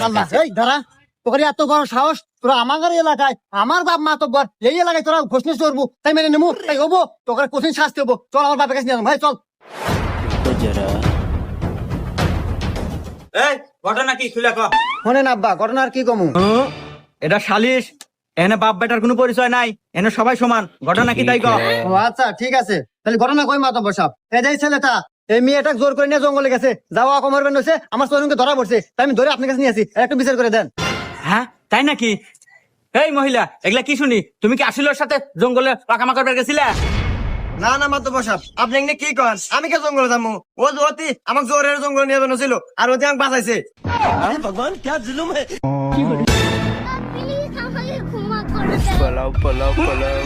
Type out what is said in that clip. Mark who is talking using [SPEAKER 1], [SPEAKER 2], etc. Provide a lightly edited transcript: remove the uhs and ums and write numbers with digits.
[SPEAKER 1] আল্লাহ এই দাঁড়া তোকে এত বড় সাহস তোরা আমার এলাকায় আমার বাপ মা তো বর এই এলাকায় তোরা ঘোষণা করবো তাই মেনে নেবো তাই হবো তোকে কঠিন শাস্তি হবো চল আমার বাপের কাছে নিয়ে ভাই চল
[SPEAKER 2] এই ঘটনা কি খুলে কও।
[SPEAKER 1] শোনেন আব্বা ঘটনা আর কি কমু
[SPEAKER 2] এটা সালিশ, এনে বাপ বেটার কোনো পরিচয় নাই, এনে সবাই সমান। ঘটনা কি তাই কও।
[SPEAKER 1] ও আচ্ছা ঠিক আছে তাহলে ঘটনা কই মাতা বসাব এই যে ছেলেটা এই মেয়েটা জোর করে নিয়ে জঙ্গলে গেছে যাওয়া কমারবেন হয়েছে আমার সোনুকে ধরা পড়ছে তাই আমি ধরে আপনার কাছে নিয়ে আসি একটু বিচার করে দেন
[SPEAKER 2] হ্যাঁ তাই নাকি? এই মহিলা এগুলা কি শুনি, তুমি কি আসলে ওর সাথে জঙ্গলে পাকামা করবার গেছিলা?
[SPEAKER 1] না না মাতো বসাব আপনি এমনি কি করেন আমি কে জঙ্গলে যাবো ও অতি আমাকে জোরের জঙ্গলে নিয়ে যানো ছিল আর ওতে আমাকে বাঁচাইছে ভগবান কে জুলুম
[SPEAKER 3] প্লিজ আমাকে ক্ষমা করে দাও।
[SPEAKER 4] পালাও পালাও পালাও